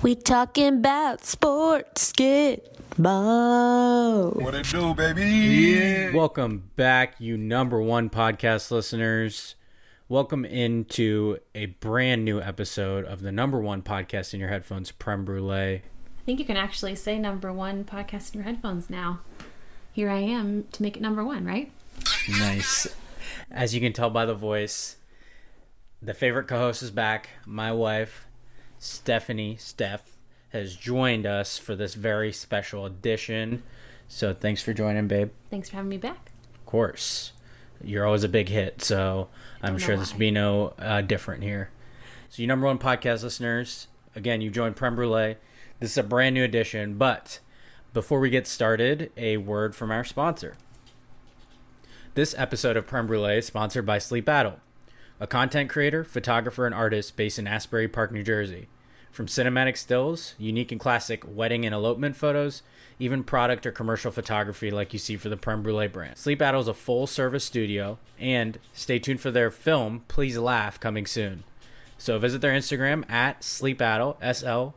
We talking about sports, get ball. What it do, baby? Yeah. Welcome back, you number one podcast listeners. Welcome into a brand new episode of the number one podcast in your headphones, Creme Brulee. I think you can actually say number one podcast in your headphones now. Here I am to make it number one, right? Nice. As you can tell by the voice, the favorite co-host is back. My wife, Steph, has joined us for this very special edition. So thanks for joining, babe. Thanks for having me back. Of course. You're always a big hit, so I'm sure this will be no different here. So you number one podcast listeners, again, you joined Creme Brulee. This is a brand new edition, but before we get started, a word from our sponsor. This episode of Creme Brulee is sponsored by Sleep Battle, a content creator, photographer, and artist based in Asbury Park, New Jersey. From cinematic stills, unique and classic wedding and elopement photos, even product or commercial photography like you see for the Creme Brulee brand. Sleep Battle is a full-service studio, and stay tuned for their film, Please Laugh, coming soon. So visit their Instagram at Sleep Battle, SLEEPATTLE,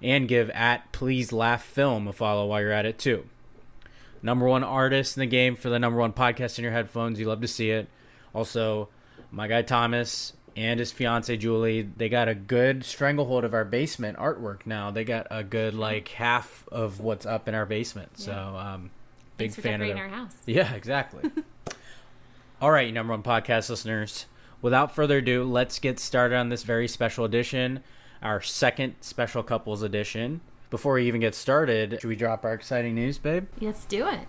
and give at Please Laugh Film a follow while you're at it too. Number one artist in the game for the number one podcast in your headphones. You love to see it. Also, my guy Thomas and his fiance Julie, they got a good stranglehold of our basement artwork now. They got a good half of what's up in our basement. Yeah. So big Thanks for fan of decorating our house. Yeah, exactly. All right, number one podcast listeners. Without further ado, let's get started on this very special edition, our second special couples edition. Before we even get started, should we drop our exciting news, babe? Let's do it.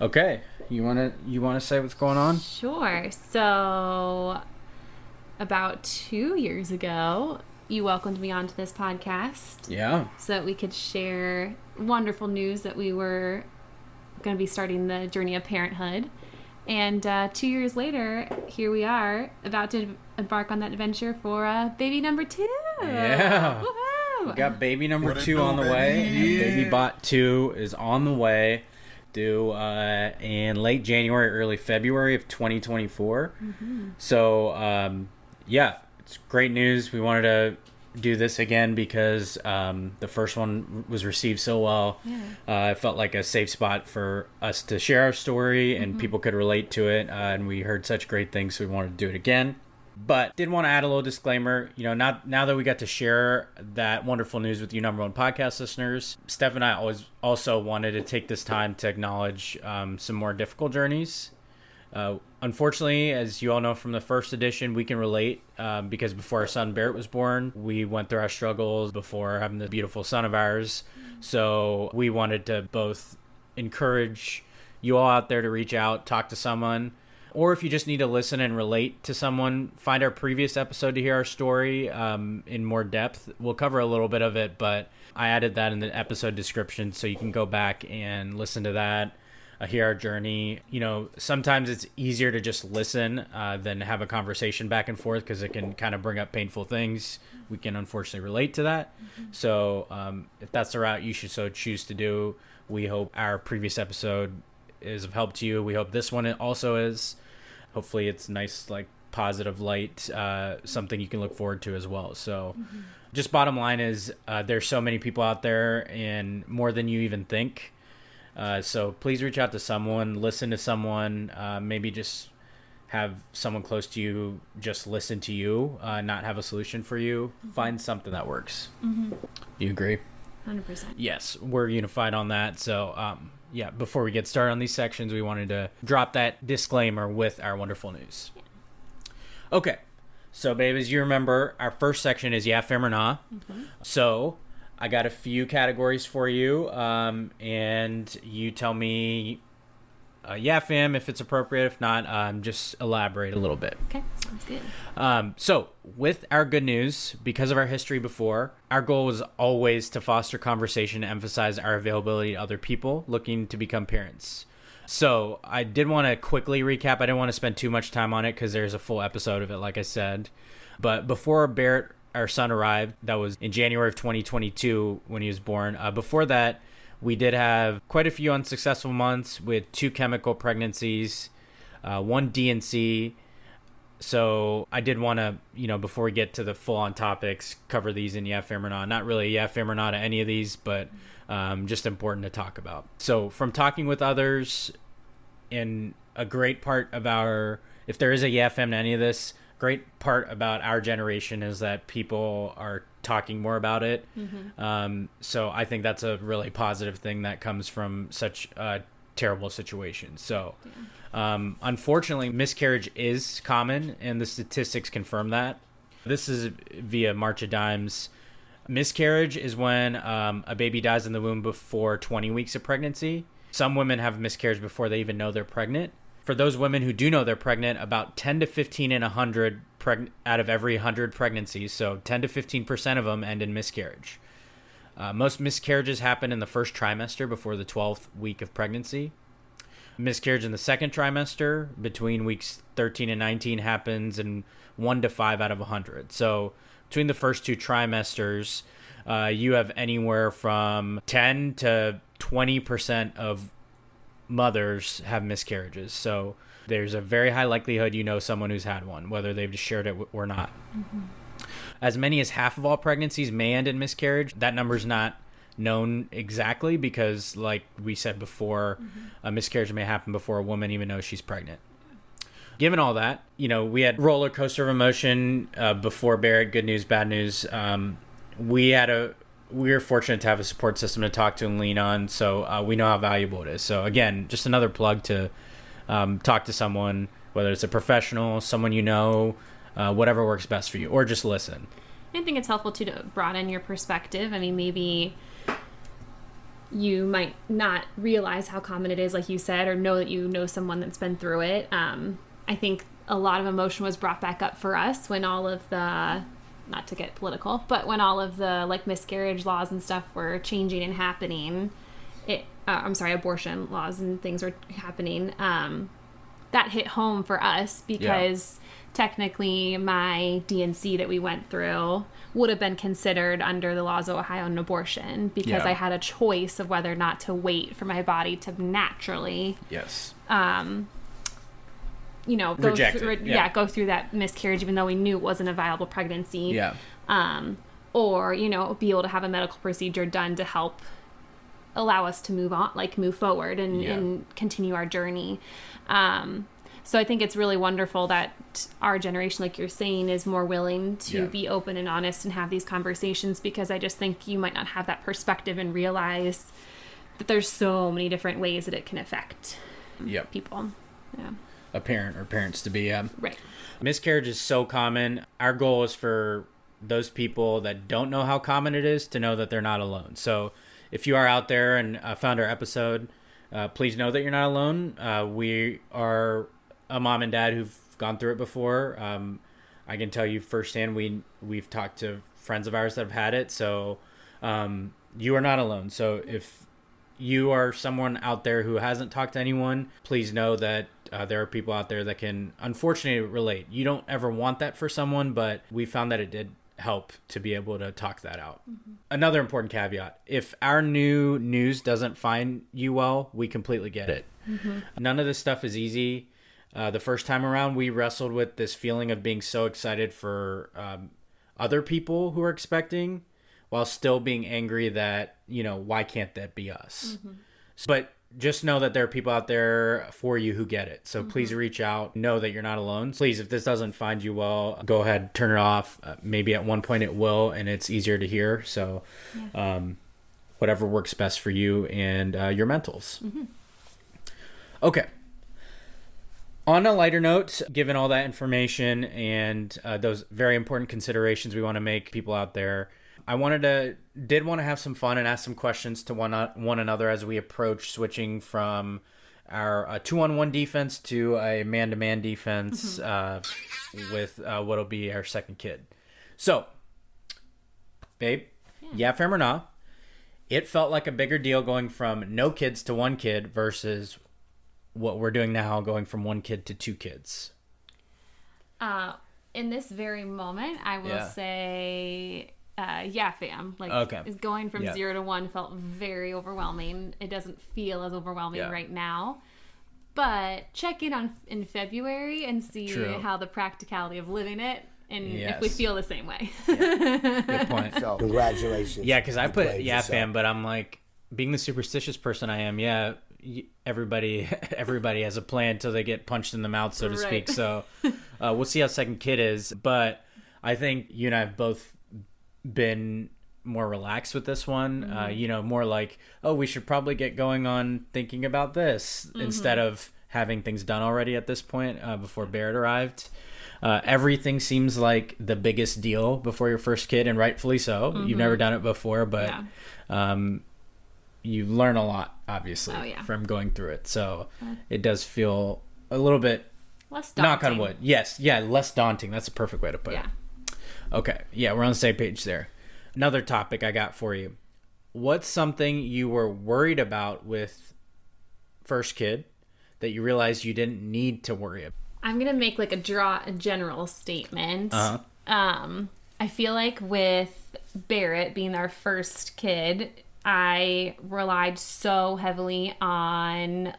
Okay. You wanna say what's going on? Sure. So about 2 years ago, you welcomed me onto this podcast. Yeah. So that we could share wonderful news that we were going to be starting the journey of parenthood. And 2 years later, here we are, about to embark on that adventure for baby number 2. Yeah. Woohoo! We got baby number 2 on the baby? way. Yeah. Baby bot 2 is on the way, due in late January, early February of 2024. Mm-hmm. So, yeah, it's great news. We wanted to do this again because the first one was received so well. Yeah. It felt like a safe spot for us to share our story and people could relate to it. And we heard such great things, so we wanted to do it again. But did want to add a little disclaimer. You know, now that we got to share that wonderful news with you number one podcast listeners, Steph and I also wanted to take this time to acknowledge some more difficult journeys. Unfortunately, as you all know from the first edition, we can relate because before our son Barrett was born, we went through our struggles before having the beautiful son of ours. So we wanted to both encourage you all out there to reach out, talk to someone, or if you just need to listen and relate to someone, find our previous episode to hear our story in more depth. We'll cover a little bit of it, but I added that in the episode description so you can go back and listen to that. Hear our journey. You know, sometimes it's easier to just listen than have a conversation back and forth because it can kind of bring up painful things. We can unfortunately relate to that. Mm-hmm. So if that's the route you should so choose to do, we hope our previous episode is of help to you. We hope this one also is. Hopefully it's nice, positive light, something you can look forward to as well. So just bottom line is there's so many people out there and more than you even think. So please reach out to someone, listen to someone, maybe just have someone close to you just listen to you, not have a solution for you. Find something that works. Mm-hmm. You agree? 100%. Yes, we're unified on that. So, yeah, before we get started on these sections, we wanted to drop that disclaimer with our wonderful news. Yeah. Okay, so babe, as you remember, our first section is Yeah, Fam or Nah. Mm-hmm. So I got a few categories for you, and you tell me, yeah, fam, if it's appropriate. If not, just elaborate a little bit. Okay, sounds good. So with our good news, because of our history before, our goal was always to foster conversation and emphasize our availability to other people looking to become parents. So I did want to quickly recap. I didn't want to spend too much time on it because there's a full episode of it, like I said. But before Barrett, our son, arrived, that was in January of 2022 when he was born. Before that, we did have quite a few unsuccessful months with 2 chemical pregnancies, 1 D&C, So I did want to, before we get to the full-on topics, cover these in yeah, fam or not. Not really yeah, fam or not to any of these, but just important to talk about. So from talking with others, and a great part of if there is a yeah, fam to any of this, great part about our generation is that people are talking more about it. So I think that's a really positive thing that comes from such a terrible situation. So unfortunately, miscarriage is common, and the statistics confirm that. This is via March of Dimes. Miscarriage is when a baby dies in the womb before 20 weeks of pregnancy. Some women have miscarriage before they even know they're pregnant. For those women who do know they're pregnant, about 10 to 15 in 100 out of every 100 pregnancies, so 10 to 15% of them end in miscarriage. Most miscarriages happen in the first trimester before the 12th week of pregnancy. Miscarriage in the second trimester between weeks 13 and 19 happens in 1 to 5 out of 100. So between the first two trimesters, you have anywhere from 10 to 20% of mothers have miscarriages. So there's a very high likelihood someone who's had one, whether they've just shared it or not. As many as half of all pregnancies may end in miscarriage. That number's not known exactly because, like we said before, a miscarriage may happen before a woman even knows she's pregnant. Given all that, we had roller coaster of emotion before Barrett. Good news, bad news. We were fortunate to have a support system to talk to and lean on, so we know how valuable it is. So again, just another plug to talk to someone, whether it's a professional, someone whatever works best for you, or just listen. I think it's helpful to broaden your perspective. I mean, maybe you might not realize how common it is, like you said, or know that you know someone that's been through it. I think a lot of emotion was brought back up for us when all of the, not to get political, but when all of the miscarriage laws and stuff were changing and happening, abortion laws and things were happening. That hit home for us because technically my D&C that we went through would have been considered under the laws of Ohio an abortion because I had a choice of whether or not to wait for my body to naturally go through that miscarriage, even though we knew it wasn't a viable pregnancy. Or, be able to have a medical procedure done to help allow us to move forward and continue our journey. So I think it's really wonderful that our generation, like you're saying, is more willing to be open and honest and have these conversations, because I just think you might not have that perspective and realize that there's so many different ways that it can affect people. Yeah. A parent or parents to be. Right. Miscarriage is so common. Our goal is for those people that don't know how common it is to know that they're not alone. So if you are out there and found our episode, please know that you're not alone. We are a mom and dad who've gone through it before. I can tell you firsthand, we've talked to friends of ours that have had it. So you are not alone. So if you are someone out there who hasn't talked to anyone, please know that there are people out there that can unfortunately relate. You don't ever want that for someone, but we found that it did help to be able to talk that out. Another important caveat: if our new news doesn't find you well, we completely get it. None of this stuff is easy. The first time around, we wrestled with this feeling of being so excited for other people who are expecting, while still being angry that, why can't that be us? But just know that there are people out there for you who get it. So please reach out. Know that you're not alone. Please, if this doesn't find you well, go ahead, turn it off. Maybe at one point it will, and it's easier to hear. So whatever works best for you and your mentals. Okay. On a lighter note, given all that information and those very important considerations we want to make people out there, I did want to have some fun and ask some questions to one another as we approach switching from our 2-on-1 defense to a man-to-man defense with what'll be our second kid. So, babe, yeah, fam or nah, it felt like a bigger deal going from no kids to one kid versus what we're doing now, going from one kid to two kids. In this very moment, I will say... fam. Going from 0 to 1 felt very overwhelming. It doesn't feel as overwhelming right now. But check in February and see True. how the practicality of living it, and Yes. if we feel the same way. Good point. So, congratulations. Yeah, because I You put played yeah, yourself. fam, but I'm like, being the superstitious person I am, yeah, everybody has a plan until they get punched in the mouth, so to Right. speak. So we'll see how second kid is. But I think you and I have both been more relaxed with this one. More like, oh, we should probably get going on thinking about this instead of having things done already at this point before Barrett arrived. Everything seems like the biggest deal before your first kid, and rightfully so. You've never done it before, but you learn a lot, obviously, from going through it. So it does feel a little bit, Less daunting. knock on wood. Yes, yeah, less daunting. That's a perfect way to put it. Okay, yeah, we're on the same page there. Another topic I got for you. What's something you were worried about with first kid that you realized you didn't need to worry about? I'm gonna make like a general statement. I feel like with Barrett being our first kid, I relied so heavily on,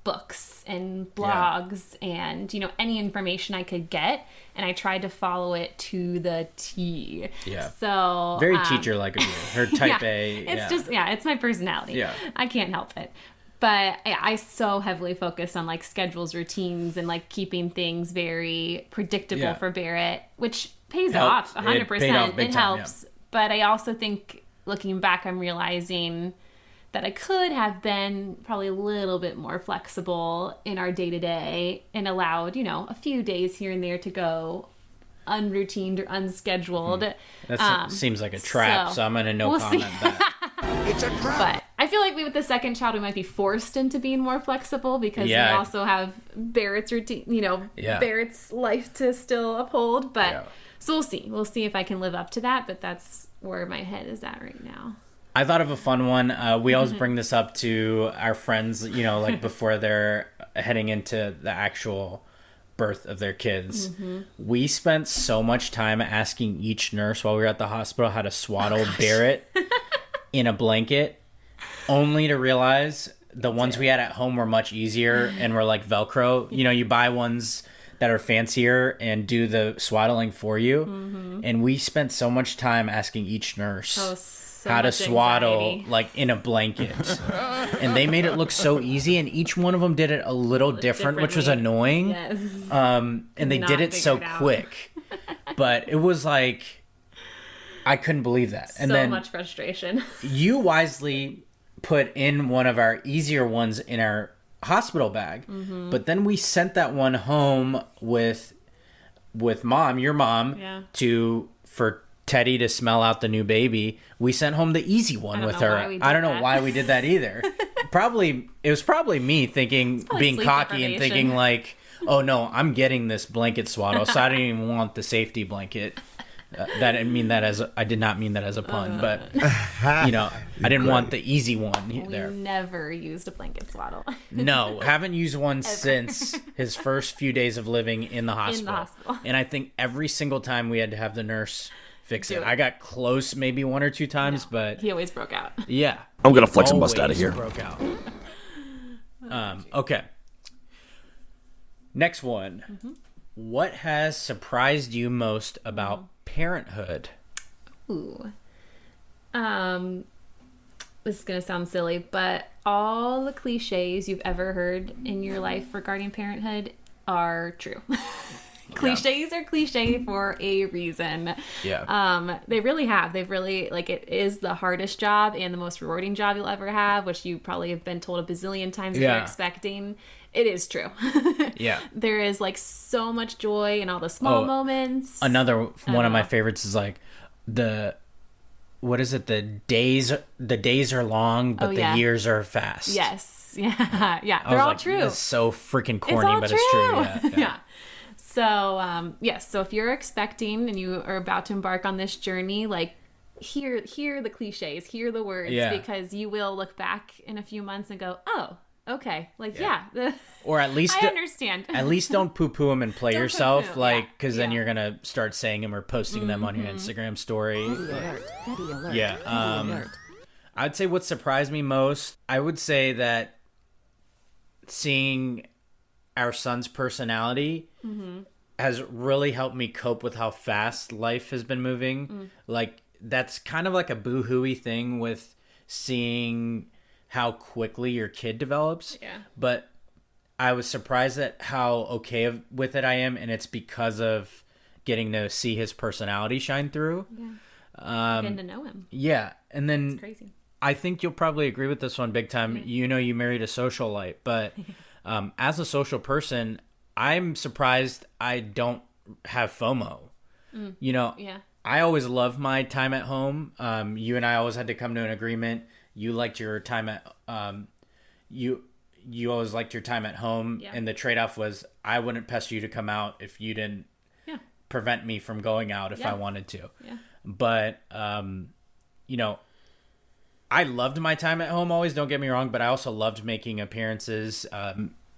books and blogs and, any information I could get. And I tried to follow it to the T. Yeah. So Very teacher-like of you. Her type A. It's just, it's my personality. Yeah. I can't help it. But I so heavily focus on like schedules, routines, and like keeping things very predictable for Barrett, which pays off 100%. It paid off big It time, helps. But I also think looking back, I'm realizing that I could have been probably a little bit more flexible in our day to day and allowed, a few days here and there to go unroutined or unscheduled. That seems like a trap, so I'm going to we'll comment that. It's a trap. But I feel like with the second child, we might be forced into being more flexible because we also have Barrett's routine, Barrett's life to still uphold. But so we'll see. We'll see if I can live up to that. But that's where my head is at right now. I thought of a fun one. We always bring this up to our friends, like before they're heading into the actual birth of their kids. We spent so much time asking each nurse while we were at the hospital how to swaddle Barrett in a blanket, only to realize the ones we had at home were much easier and were like Velcro. You buy ones that are fancier and do the swaddling for you. And we spent so much time asking each nurse how to swaddle like in a blanket. And they made it look so easy, and each one of them did it a little different, which was annoying. Yes. And they did it so quick. But it was like, I couldn't believe that. And so then much frustration. you wisely put in one of our easier ones in our hospital bag. But then we sent that one home with mom, your mom, for Teddy to smell out the new baby. We sent home the easy one with her. I don't know why we did that either. It was probably me thinking, being cocky and thinking like, oh no, I'm getting this blanket swaddle, so I didn't even want the safety blanket. I did not mean that as a pun, but I didn't want the easy one there. We never used a blanket swaddle. No, haven't used one since his first few days of living in the hospital. And I think every single time we had to have the nurse fix it. I got close maybe one or two times, but he always broke out. Yeah. I'm gonna flex and bust out of here. Broke out. Okay. Next one. What has surprised you most about parenthood? Ooh. This is gonna sound silly, but all the cliches you've ever heard in your life regarding parenthood are true. Cliches are cliche for a reason. Yeah. They really have. They've really, it is the hardest job and the most rewarding job you'll ever have, which you probably have been told a bazillion times you're expecting. It is true. Yeah. There is so much joy in all the small moments. Another one of my favorites is what is it? The days are long, but the years are fast. Yes. Yeah. Yeah. They're all true. It's so freaking corny, but it's true. Yeah. So, yes. So if you're expecting and you are about to embark on this journey, hear the cliches, hear the words, because you will look back in a few months and go, oh, okay. Or at least I understand. At least don't poo-poo them and play yourself, because then Yeah. you're gonna start saying them or posting them on your Instagram story. Daddy alert. Yeah. Daddy alert. I'd say what surprised me most, I would say that seeing our son's personality has really helped me cope with how fast life has been moving. Like, that's kind of like a boo-hooey thing with seeing how quickly your kid develops. Yeah. But I was surprised at how okay with it I am, and it's because of getting to see his personality shine through. Yeah. Getting to know him. Yeah, and then It's crazy. I think you'll probably agree with this one big time. You know, you married a socialite, but as a social person, I'm surprised I don't have FOMO. You know, Yeah. I always love my time at home. You and I always had to come to an agreement. You liked your time at you always liked your time at home, Yeah. and the trade-off was I wouldn't pester you to come out if you didn't prevent me from going out if I wanted to. Yeah. But you know, I loved my time at home always, don't get me wrong, but I also loved making appearances,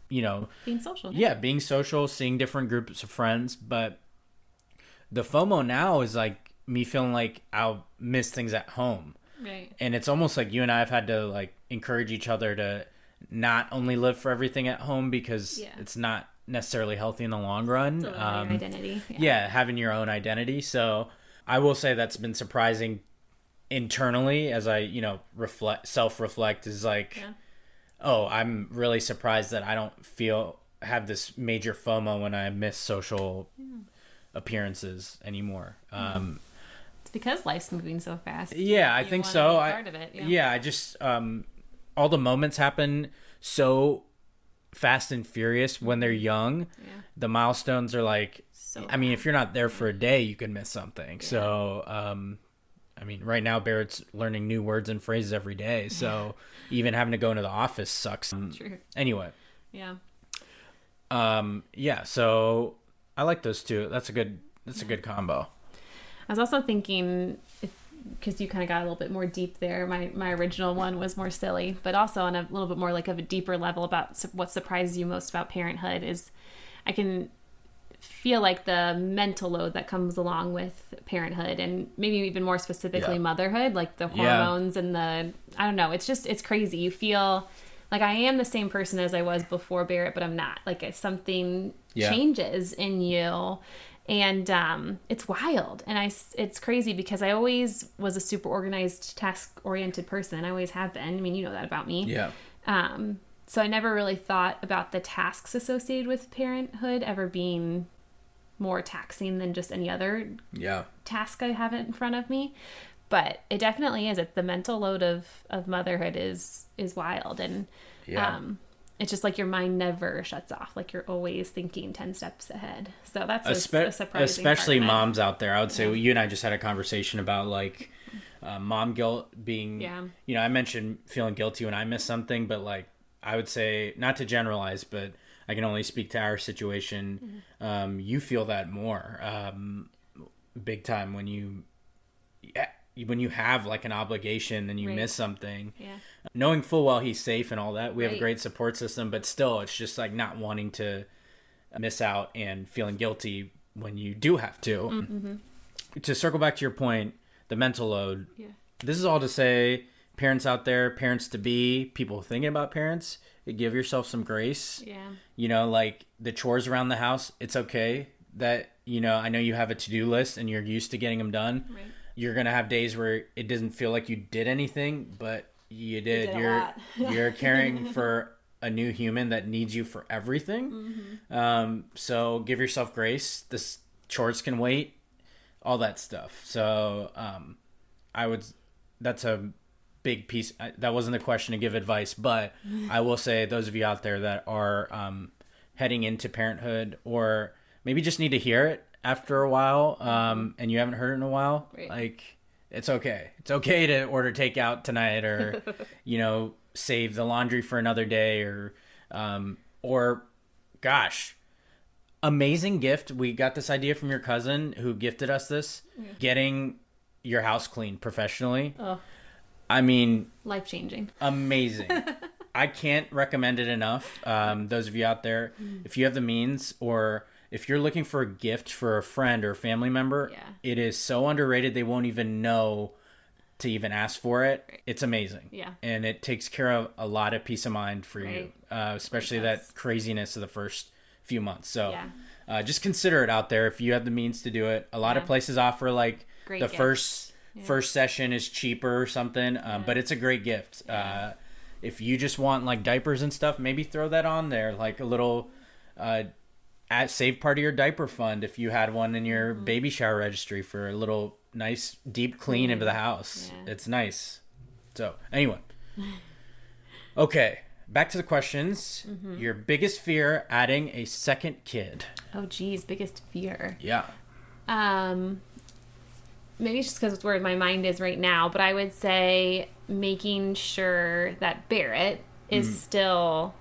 you know, Being social. yeah, being social, seeing different groups of friends. But the FOMO now is like me feeling like I'll miss things at home. Right. And it's almost like you and I have had to like encourage each other to not only live for everything at home, because it's not necessarily healthy in the long run. Your identity. Yeah, having your own identity. So I will say that's been surprising internally as I, you know, self-reflect is like, oh, I'm really surprised that I don't have this major FOMO when I miss social appearances anymore. It's because life's moving so fast. Yeah, I think so. Part of it. Yeah. I just all the moments happen so fast and furious when they're young. Yeah. The milestones are like, I mean, if you're not there for a day, you can miss something. Yeah. So, I mean, right now Barrett's learning new words and phrases every day. So even having to go into the office sucks. True. Anyway. Yeah. Yeah. So I like those two. That's a good combo. I was also thinking, because you kind of got a little bit more deep there. My original one was more silly, but also on a little bit more like of a deeper level about what surprises you most about parenthood is I can feel like the mental load that comes along with parenthood, and maybe even more specifically motherhood, like the hormones and the, I don't know, it's crazy. You feel like I am the same person as I was before Barrett, but I'm not. Like something changes in you. And it's wild, and it's crazy because I always was a super organized, task-oriented person. I always have been. I mean, you know that about me. Yeah. So I never really thought about the tasks associated with parenthood ever being more taxing than just any other task I have in front of me. But it definitely is. The mental load of motherhood is wild, and it's just like your mind never shuts off. Like you're always thinking 10 steps ahead. So that's a surprising especially part of it. moms out there. I would say you and I just had a conversation about like mom guilt being, you know, I mentioned feeling guilty when I miss something, but like I would say, not to generalize, but I can only speak to our situation. You feel that more big time when you have like an obligation and you miss something. Knowing full well he's safe and all that, we have a great support system, but still it's just like not wanting to miss out and feeling guilty when you do have to. To circle back to your point, the mental load, this is all to say, parents out there, parents to be, people thinking about parents, give yourself some grace. You know, like the chores around the house, it's okay that, you know, I know you have a to-do list and you're used to getting them done. You're going to have days where it doesn't feel like you did anything, but you did. You're caring for a new human that needs you for everything. So give yourself grace. This chores can wait, all that stuff. So that's a big piece. That wasn't the question to give advice, but I will say those of you out there that are heading into parenthood or maybe just need to hear it after a while, and you haven't heard it in a while, like it's okay. It's okay to order takeout tonight, or you know, save the laundry for another day, or gosh, amazing gift. We got this idea from your cousin who gifted us this, getting your house cleaned professionally. I mean, life-changing. Amazing. I can't recommend it enough. Those of you out there, if you have the means, or if you're looking for a gift for a friend or a family member, it is so underrated. They won't even know to even ask for it, it's amazing. Yeah. And it takes care of a lot of peace of mind for you, Right. especially that craziness of the first few months. So Yeah. just consider it out there if you have the means to do it. A lot of places offer like Great the gifts. first session is cheaper or something, but it's a great gift. If you just want like diapers and stuff, maybe throw that on there, like a little save part of your diaper fund if you had one in your baby shower registry for a little nice deep clean into the house. Yeah. It's nice. So anyway, okay, back to the questions. Your biggest fear adding a second kid? Oh, geez, biggest fear. Yeah. Maybe it's just because it's where my mind is right now, but I would say making sure that Barrett is still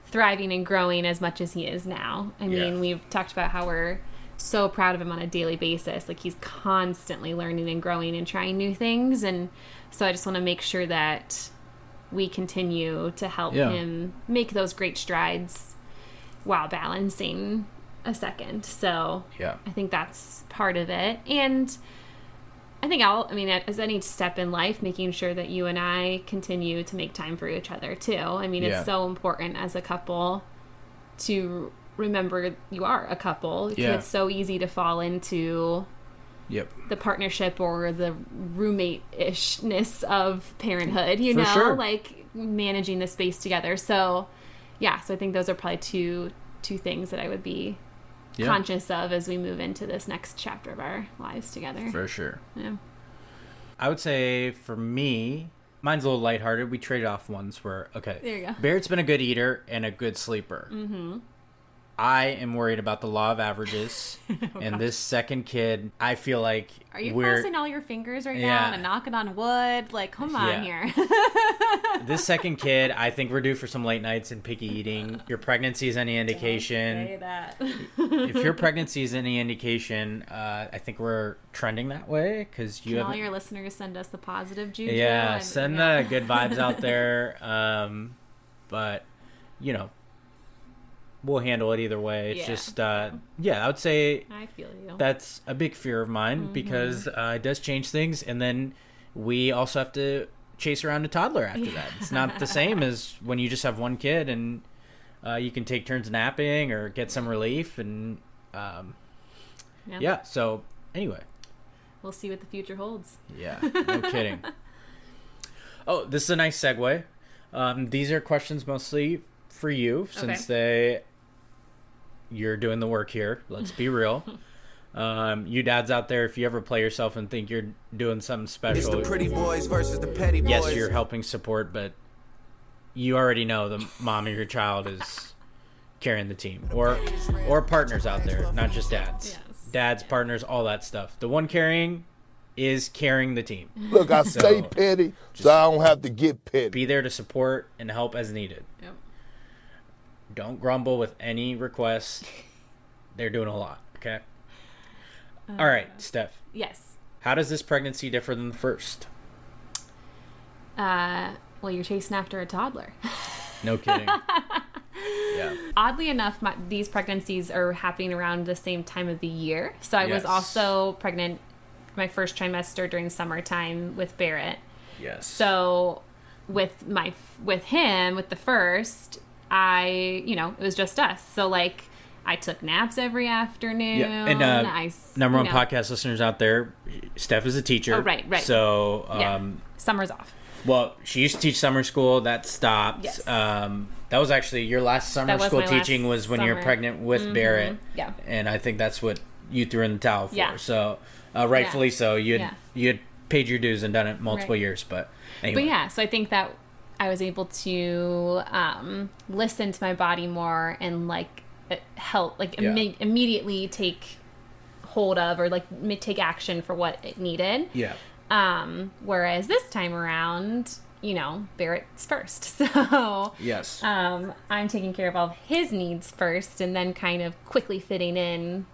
thriving and growing as much as he is now. I mean, we've talked about how we're so proud of him on a daily basis. Like, he's constantly learning and growing and trying new things. And so I just want to make sure that we continue to help him make those great strides while balancing a second. So I think that's part of it. And I think as any step in life, making sure that you and I continue to make time for each other too. I mean, it's so important as a couple to remember you are a couple. It's so easy to fall into the partnership or the roommate-ishness of parenthood, you know, like managing the space together. So so I think those are probably two things that I would be conscious of as we move into this next chapter of our lives together. For sure. Yeah. I would say for me, mine's a little lighthearted. We traded off ones where, There you go. Barrett's been a good eater and a good sleeper. I am worried about the law of averages. And this second kid, I feel like Are you crossing all your fingers right now and knocking on wood? Like, come on here. This second kid, I think we're due for some late nights and picky eating. Your pregnancy is any indication. Don't say that. If your pregnancy is any indication, I think we're trending that way because you Can have all your listeners send us the positive juju? send the good vibes out there. But you know, we'll handle it either way. It's just I would say I feel you. that's a big fear of mine because it does change things, and then we also have to chase around a toddler after that. It's not the same as when you just have one kid and you can take turns napping or get some relief and so anyway, we'll see what the future holds. No kidding. Oh, this is a nice segue. These are questions mostly for you since you're doing the work here. Let's be real. You dads out there, if you ever play yourself and think you're doing something special, It's the pretty boys versus the petty boys. yes, you're helping support, but you already know the mom of your child is carrying the team, or partners out there, not just dads. Dads, partners, all that stuff. The one carrying is carrying the team. Look, I stay petty so I don't have to get petty. Be there to support and help as needed. Yep. Don't grumble with any request. They're doing a lot, okay? All right, Steph. Yes. How does this pregnancy differ than the first? Well, you're chasing after a toddler. No kidding. Yeah. Oddly enough, these pregnancies are happening around the same time of the year. So I was also pregnant my first trimester during summertime with Barrett. Yes. So with him, with the first, it was just us. So like I took naps every afternoon. Yeah. And number one podcast listeners out there, Steph is a teacher. Oh, right. So summer's off. Well, she used to teach summer school. That stopped. Yes. That was actually your last summer school teaching was when you were pregnant with Barrett. Yeah. And I think that's what you threw in the towel for. Yeah. So rightfully so. You had paid your dues and done it multiple years. But anyway. But so I think that I was able to listen to my body more and immediately take hold of or take action for what it needed. Yeah. Whereas this time around, Barrett's first. So yes. I'm taking care of all of his needs first and then kind of quickly fitting in,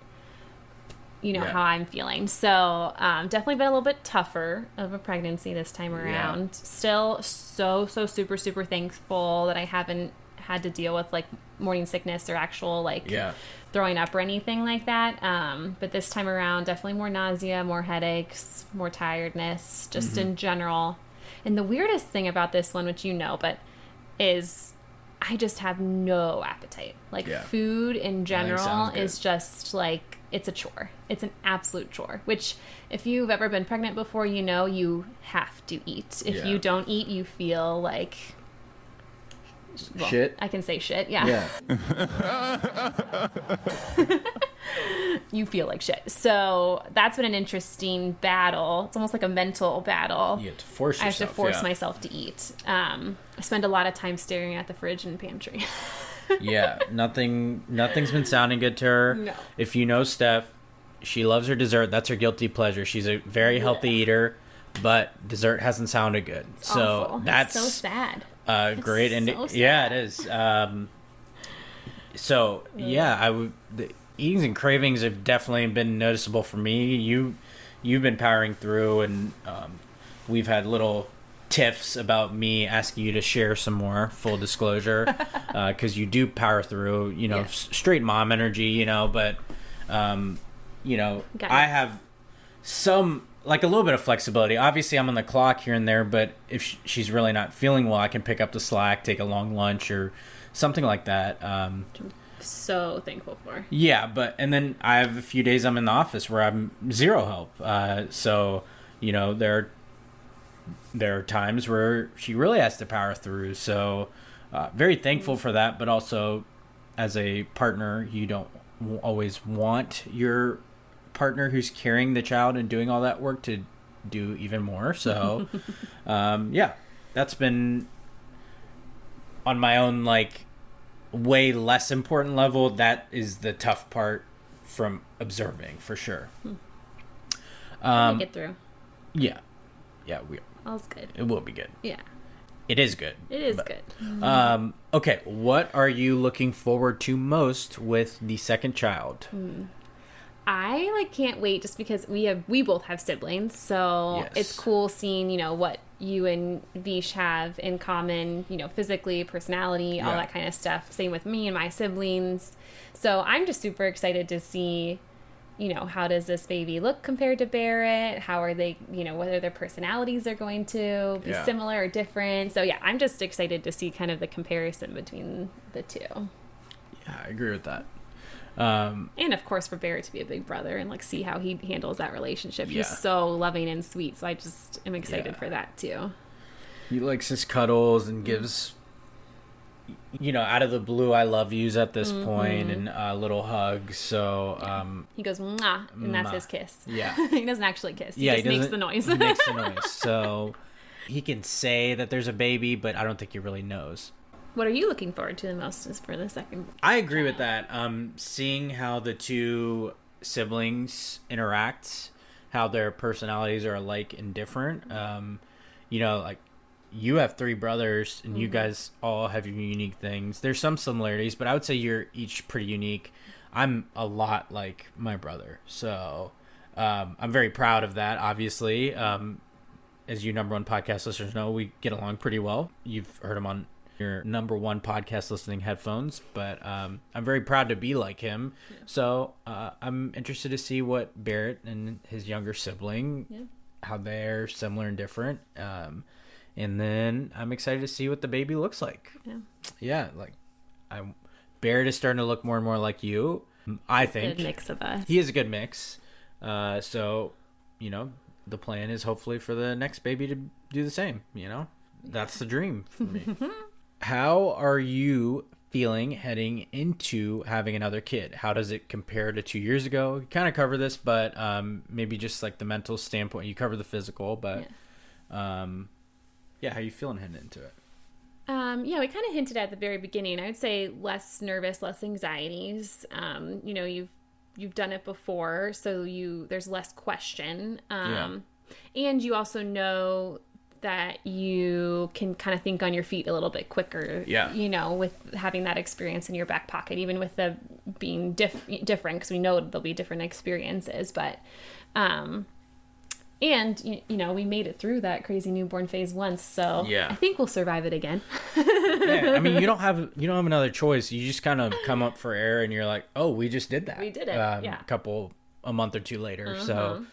how I'm feeling. So definitely been a little bit tougher of a pregnancy this time around. Still so super, super thankful that I haven't had to deal with like morning sickness or actual like Yeah. throwing up or anything like that. But this time around, definitely more nausea, more headaches, more tiredness, just in general. And the weirdest thing about this one, which but is I just have no appetite. Like food in general is just like, it's a chore. It's an absolute chore, which if you've ever been pregnant before, you have to eat. If you don't eat, you feel like shit. I can say shit. Yeah. You feel like shit. So that's been an interesting battle. It's almost like a mental battle. You have to force yourself. I have to force myself to eat. I spend a lot of time staring at the fridge and pantry. Yeah, nothing's been sounding good to her. No. If you know Steph, she loves her dessert. That's her guilty pleasure. She's a very healthy eater, but dessert hasn't sounded good. So awful. that's so sad. Great. And so sad. yeah, it is. The eatings and cravings have definitely been noticeable for me. You've been powering through, and we've had little tiffs about me asking you to share some more, full disclosure, because you do power through, straight mom energy, but I have some, like, a little bit of flexibility. Obviously I'm on the clock here and there, but if she's really not feeling well, I can pick up the slack, take a long lunch or something like that. So thankful for. Yeah, and then I have a few days I'm in the office where I'm zero help. There are times where she really has to power through. So very thankful for that, but also as a partner, you don't always want your partner who's carrying the child and doing all that work to do even more. So that's been on my own, like, way less important level. That is the tough part from observing, for sure. We'll get through. Yeah, All's good. it will be good. Yeah, It is good. it is good. Okay, what are you looking forward to most with the second child? I can't wait, just because we both have siblings, so Yes. it's cool seeing what you and Vish have in common, physically, personality, all that kind of stuff. Same with me and my siblings. So I'm just super excited to see, how does this baby look compared to Barrett? How are they, whether their personalities are going to be similar or different. So yeah, I'm just excited to see kind of the comparison between the two. Yeah, I agree with that. And of course for Barrett to be a big brother and see how he handles that relationship. He's so loving and sweet. So I just am excited for that too. He likes his cuddles and gives, out of the blue, I love yous at this point, and little hugs. So, he goes, mwah, and that's his kiss. Yeah. He doesn't actually kiss. He just makes the noise. He makes the noise. So he can say that there's a baby, but I don't think he really knows. What are you looking forward to the most is for the second? I agree with that. Seeing how the two siblings interact, how their personalities are alike and different. You have three brothers, and you guys all have your unique things. There's some similarities, but I would say you're each pretty unique. I'm a lot like my brother, so I'm very proud of that, obviously. As you number one podcast listeners know, we get along pretty well. You've heard him on your number one podcast listening headphones, but I'm very proud to be like him. Yeah. So I'm interested to see what Barrett and his younger sibling, how they're similar and different. And then I'm excited to see what the baby looks like. Yeah, Barrett is starting to look more and more like you. I think good mix of us. He is a good mix. So the plan is hopefully for the next baby to do the same. That's the dream for me. How are you feeling heading into having another kid? How does it compare to 2 years ago? You kind of cover this, but maybe just like the mental standpoint. You cover the physical, but how are you feeling heading into it? We kind of hinted at the very beginning. I would say less nervous, less anxieties. You've done it before, so there's less question. And you also know that you can kind of think on your feet a little bit quicker, with having that experience in your back pocket, even with the being different, because we know there'll be different experiences. But And, you know, we made it through that crazy newborn phase once, so Yeah. I think we'll survive it again. Yeah, I mean, you don't have another choice. You just kind of come up for air, and you're like, oh, we just did that. We did it, yeah. A month or two later. So,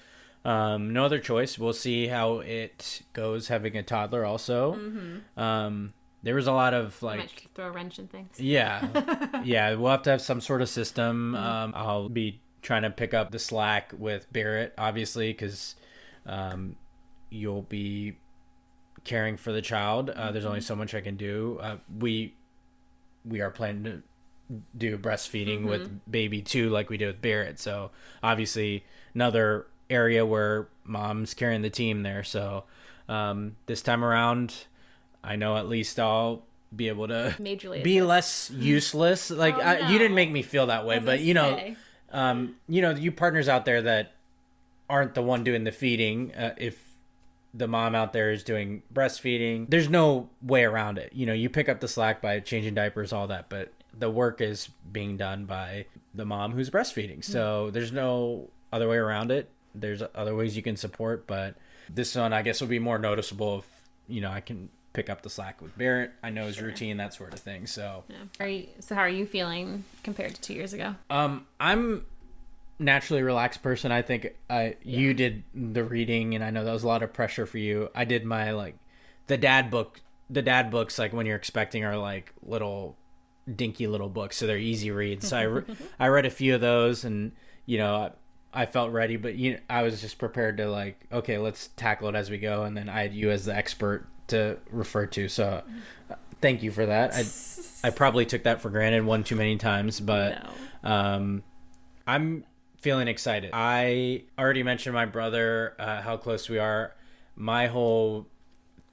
no other choice. We'll see how it goes having a toddler. Also, there was a lot of Might like, throw a wrench in things. yeah, we'll have to have some sort of system. I'll be trying to pick up the slack with Barrett, obviously, because you'll be caring for the child. There's only so much I can do. We are planning to do breastfeeding with baby too, like we did with Barrett. So obviously another area where mom's carrying the team there. So this time around, I know at least I'll be able to Majorly be assist. less useless. Like you didn't make me feel that way, but you know, you partners out there that aren't the one doing the feeding. If the mom out there is doing breastfeeding, there's no way around it. You know, you pick up the slack by changing diapers, all that, but the work is being done by the mom who's breastfeeding. So there's no other way around it. There's other ways you can support, but this one I guess will be more noticeable if, you know, I can pick up the slack with Barrett. I know his routine, that sort of thing. So, How are you feeling compared to 2 years ago? I'm naturally relaxed person. I think you did the reading, and I know that was a lot of pressure for you. I did my like the dad books like when you're expecting are like little dinky little books, so they're easy reads. So I read a few of those, and you know I felt ready, but I was just prepared to like, okay, let's tackle it as we go, and then I had you as the expert to refer to. So thank you for that. I probably took that for granted one too many times, but I'm feeling excited. I already mentioned my brother, how close we are. My whole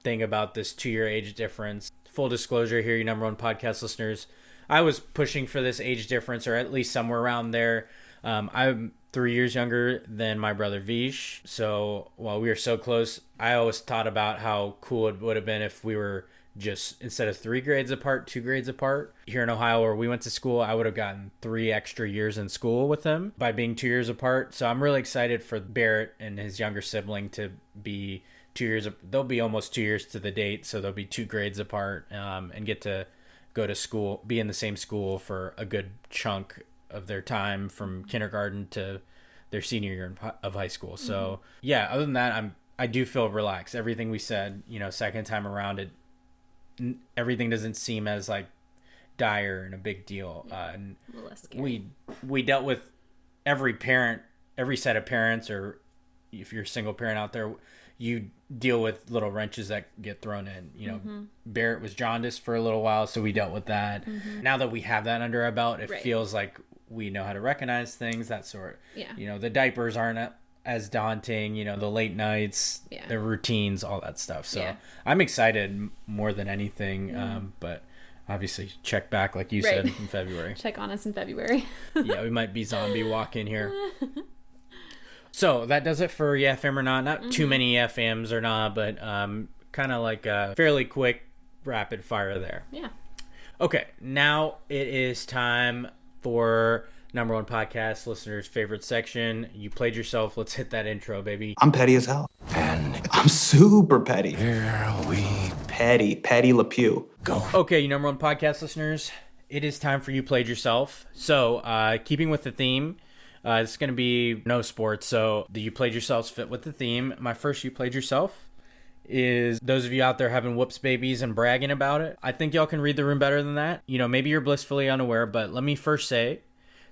thing about this 2-year age difference, full disclosure here, you number one podcast listeners, I was pushing for this age difference, or at least somewhere around there. I'm 3 years younger than my brother Vish, so while we were so close, I always thought about how cool it would have been if we were just, instead of 3 grades apart, 2 grades apart. Here in Ohio where we went to school, I would have gotten 3 extra years in school with him by being 2 years apart. So I'm really excited for Barrett and his younger sibling to be 2 years. They'll be almost 2 years to the date, so they'll be 2 grades apart, and get to go to school, be in the same school for a good chunk of their time from kindergarten to their senior year of high school. So yeah, other than that, I do feel relaxed. Everything we said, second time around, everything doesn't seem as like dire and a big deal. And A little less scary. we dealt with every set of parents, or if you're a single parent out there, you deal with little wrenches that get thrown in. Barrett was jaundiced for a little while, so we dealt with that. Now that we have that under our belt, it feels like we know how to recognize things, that sort. Yeah. The diapers aren't as daunting, the late nights, the routines, all that stuff. So I'm excited more than anything. But obviously check back, like you said, in February. Check on us in February. Yeah, we might be zombie walk in here. So that does it for Yeah Fam or Not. Not too many Yeah Fams or not, but kind of like a fairly quick rapid fire there. Yeah. Okay, now it is time for number one podcast listeners' favorite section. You played yourself. Let's hit that intro, baby. I'm petty as hell. And I'm super petty. Here we Petty Le Pew. go. Okay, you number one podcast listeners, it is time for You Played Yourself. So, keeping with the theme, it's going to be no sports. So, the You Played Yourselves fit with the theme. My first You Played Yourself is those of you out there having whoops babies and bragging about it. I think y'all can read the room better than that. Maybe you're blissfully unaware, but let me first say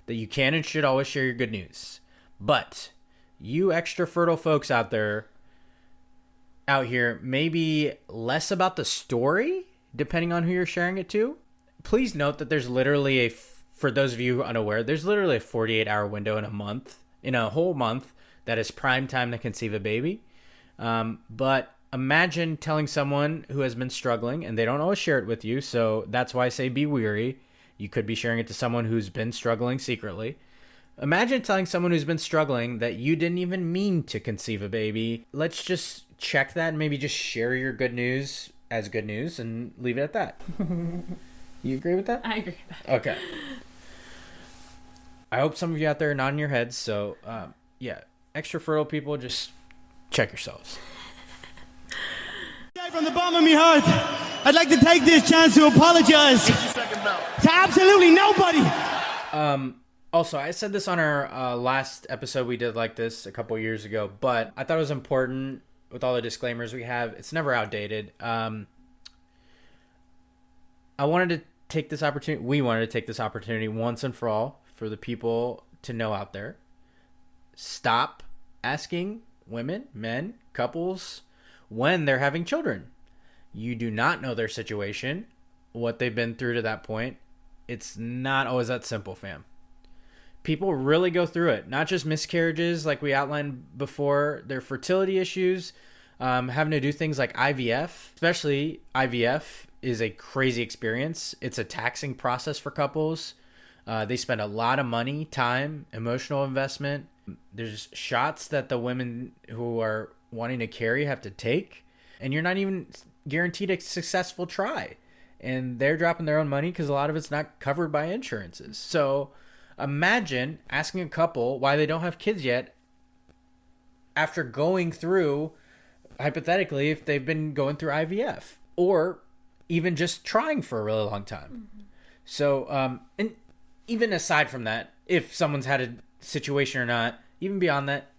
that you can and should always share your good news. But you extra fertile folks out here, maybe less about the story, depending on who you're sharing it to. Please note that there's literally for those of you unaware, there's literally a 48-hour window in a whole month, that is prime time to conceive a baby. But imagine telling someone who has been struggling, and they don't always share it with you, so that's why I say be weary. You could be sharing it to someone who's been struggling secretly. Imagine telling someone who's been struggling that you didn't even mean to conceive a baby. Let's just check that and maybe just share your good news as good news and leave it at that. You agree with that? I agree with that. Okay. I hope some of you out there are nodding your heads. So, extra fertile people, just check yourselves. From the bottom of my heart, I'd like to take this chance to apologize to absolutely nobody. Also, I said this on our last episode we did like this a couple years ago, but I thought it was important with all the disclaimers we have. It's never outdated. I wanted to take this opportunity. We wanted to take this opportunity once and for all for the people to know out there. Stop asking women, men, couples when they're having children. You do not know their situation, what they've been through to that point. It's not always that simple, fam. People really go through it. Not just miscarriages like we outlined before. Their fertility issues, having to do things like IVF. Especially IVF is a crazy experience. It's a taxing process for couples. They spend a lot of money, time, emotional investment. There's shots that the women who are wanting to carry have to take. And you're not even guaranteed a successful try. And they're dropping their own money because a lot of it's not covered by insurances. So imagine asking a couple why they don't have kids yet after going through, hypothetically, if they've been going through IVF or even just trying for a really long time. Mm-hmm. So, and even aside from that, if someone's had a situation or not, even beyond that,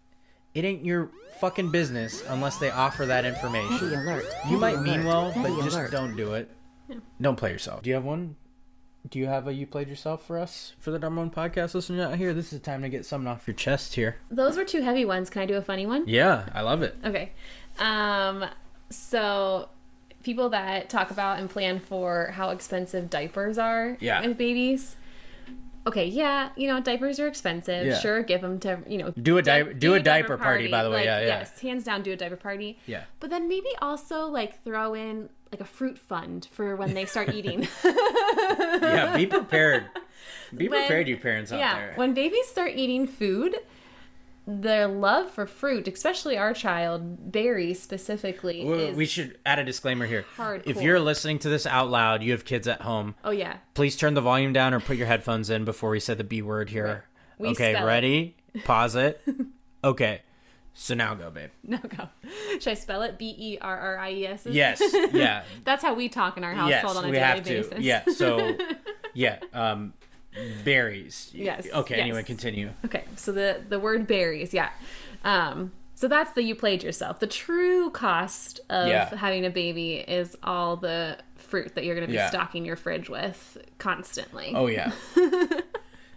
it ain't your fucking business unless they offer that information. Petty alert. You might mean well, but Petty just alert. don't do it. Yeah. Don't play yourself. Do you have one? Do you have a You Played Yourself for us, for the number one podcast listener out here? This is time to get something off your chest here. Those were two heavy ones. Can I do a funny one? Yeah, I love it. Okay. So people that talk about and plan for how expensive diapers are with babies. Okay, yeah, diapers are expensive. Yeah. Sure, give them to, do a diaper party, by the way. Yeah. Yes, hands down, do a diaper party. Yeah. But then maybe also like throw in like a fruit fund for when they start eating. Yeah, be prepared. Be prepared, you parents out there. Yeah, when babies start eating food, their love for fruit, especially our child, berries specifically, we should add a disclaimer here. Hardcore. If you're listening to this out loud, you have kids at home. Oh, yeah. Please turn the volume down or put your headphones in before we say the B word here. Right. Okay, ready? Pause it. Okay. So now go, babe. No, go. Should I spell it? Berries? Yes. Yeah. That's how we talk in our household on a daily basis. Yeah. So, yeah. Berries. Yes. Okay. Yes. Anyway, continue. Okay. So the word berries. Yeah. So that's the You Played Yourself. The true cost of having a baby is all the fruit that you're going to be stocking your fridge with constantly. Oh, yeah.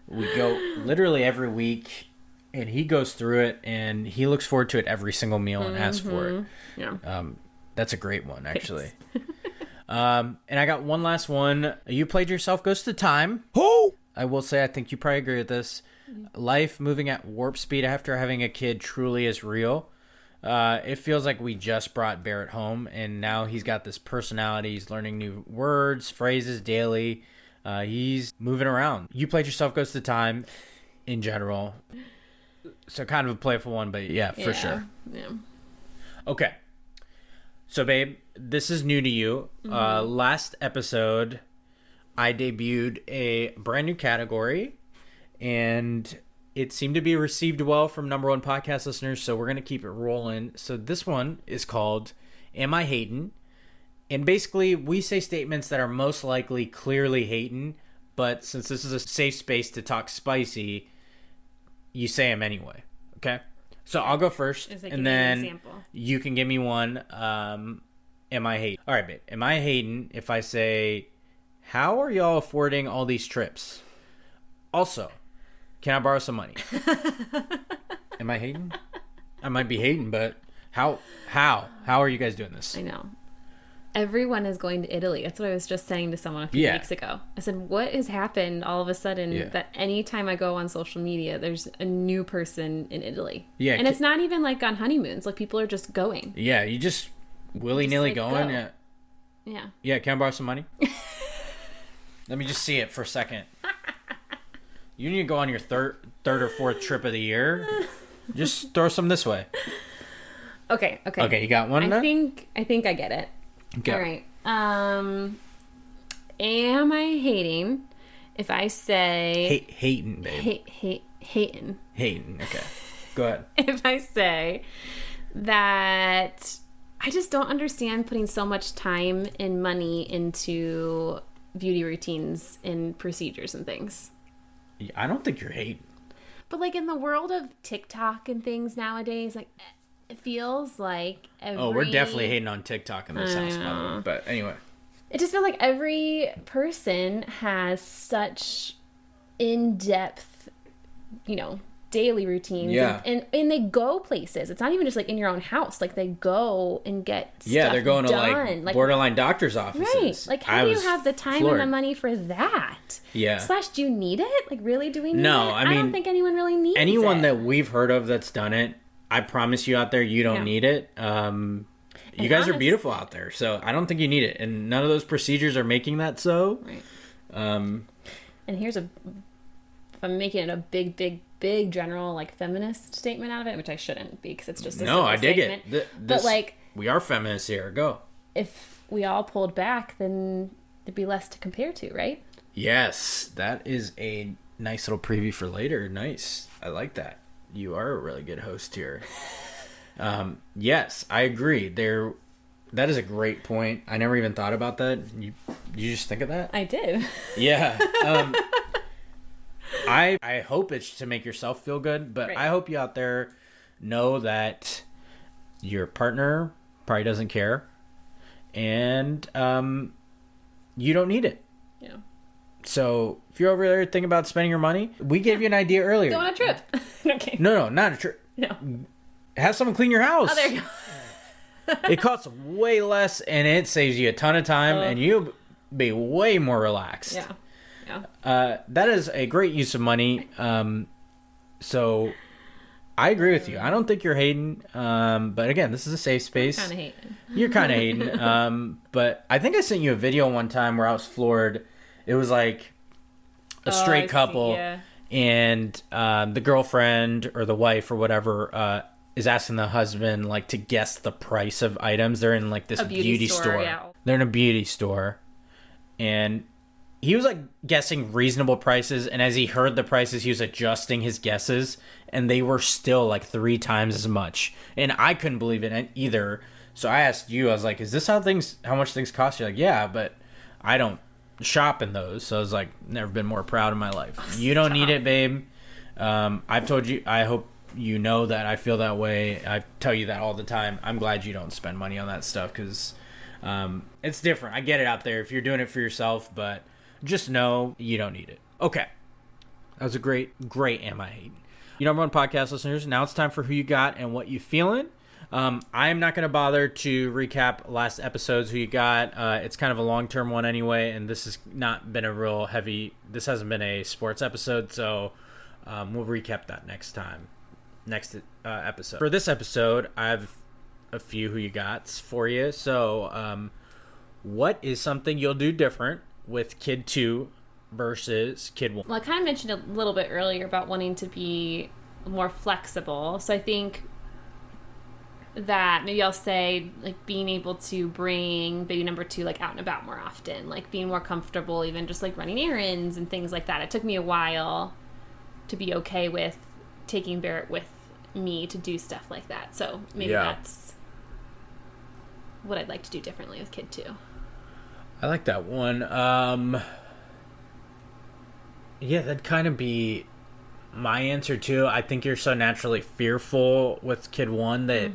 We go literally every week. And he goes through it, and he looks forward to it every single meal and asks for it. Yeah. That's a great one, actually. And I got one last one. You Played Yourself goes to time. Who? I will say, I think you probably agree with this. Life moving at warp speed after having a kid truly is real. It feels like we just brought Barrett home, and now he's got this personality. He's learning new words, phrases daily. He's moving around. You Played Yourself goes to time in general. So kind of a playful one, but yeah, for sure. Yeah. Okay. So, babe, this is new to you. Last episode, I debuted a brand new category, and it seemed to be received well from number one podcast listeners, so we're going to keep it rolling. So this one is called Am I Hatin'? And basically, we say statements that are most likely clearly hatin', but since this is a safe space to talk spicy, you say them anyway, okay? So I'll go first, and then you can give me one. Am I hating? All right, babe. Am I hating if I say, how are y'all affording all these trips? Also, can I borrow some money? Am I hating? I might be hating, but how are you guys doing this? I know. Everyone is going to Italy. That's what I was just saying to someone a few weeks ago. I said, what has happened all of a sudden that anytime I go on social media, there's a new person in Italy? Yeah. And it's not even like on honeymoons. Like people are just going. Yeah. You just willy-nilly going. Go. Yeah. Yeah. Can I borrow some money? Let me just see it for a second. You need to go on your third or fourth trip of the year. Just throw some this way. Okay. Okay. You got one? I think I get it. Okay. All right. Am I hating if I say... Hating, babe. Hating. Hating. Okay. Go ahead. If I say that I just don't understand putting so much time and money into beauty routines and procedures and things. I don't think you're hating. But like in the world of TikTok and things nowadays, like it feels like we're definitely hating on TikTok in this house, by the way. But anyway. It just feels like every person has such in-depth, daily routines. Yeah. And they go places. It's not even just like in your own house. Like they go and get stuff they're going done. to like borderline doctor's offices. Right. Like how do you have the time and the money for that? Yeah. / do you need it? Like really, do we need it? No, I mean, don't think anyone really needs anyone it. that we've heard of that's done it, I promise you out there, you don't need it. You guys are beautiful out there, so I don't think you need it. And none of those procedures are making that so. Right. And here's if I'm making it a big general like feminist statement out of it, which I shouldn't be because it's just a I dig statement. it. But like we are feminists here. Go. If we all pulled back, then there'd be less to compare to, right? Yes, that is a nice little preview for later. Nice, I like that. You are a really good host here. Yes, I agree. That is a great point. I never even thought about that. You just think of that? I did. Yeah. I hope it's to make yourself feel good, but right. I hope you out there know that your partner probably doesn't care, and you don't need it. Yeah. So if you're over there thinking about spending your money, we gave you an idea earlier. Go on a trip. Okay. No, not a trip. No. Have someone clean your house. Oh, there you go. It costs way less, and it saves you a ton of time, and you'll be way more relaxed. Yeah. That is a great use of money. So I agree with you. I don't think you're hating. But again, this is a safe space. I'm kind of hating. You're kind of hating. But I think I sent you a video one time where I was floored. It was like a straight couple, and the girlfriend or the wife or whatever is asking the husband like to guess the price of items. They're in like this beauty store. Yeah. They're in a beauty store, and he was like guessing reasonable prices, and as he heard the prices, he was adjusting his guesses, and they were still like 3 times as much. And I couldn't believe it either. So I asked you, I was like, is this how much things cost? You're like, yeah, but I don't shop in those. So I was like, never been more proud in my life. You don't need it, babe. I've told you, I hope you know that I feel that way. I tell you that all the time. I'm glad you don't spend money on that stuff because it's different. I get it out there if you're doing it for yourself, but just know you don't need it. Okay. That was a great Am I Hating? You number one podcast listeners, now it's time for Who You Got and What You Feeling. I'm not going to bother to recap last episode's Who You Got. It's kind of a long-term one anyway, and this has not been this hasn't been a sports episode, so we'll recap that next episode. For this episode, I have a few Who You Gots for you. So, what is something you'll do different with Kid 2 versus Kid 1? Well, I kind of mentioned a little bit earlier about wanting to be more flexible. So I think that maybe I'll say like being able to bring baby number 2 like out and about more often, like being more comfortable even just like running errands and things like that. It took me a while to be okay with taking Barrett with me to do stuff like that. So maybe that's what I'd like to do differently with Kid 2. I like that one. Yeah, that'd kind of be my answer too. I think you're so naturally fearful with Kid 1 that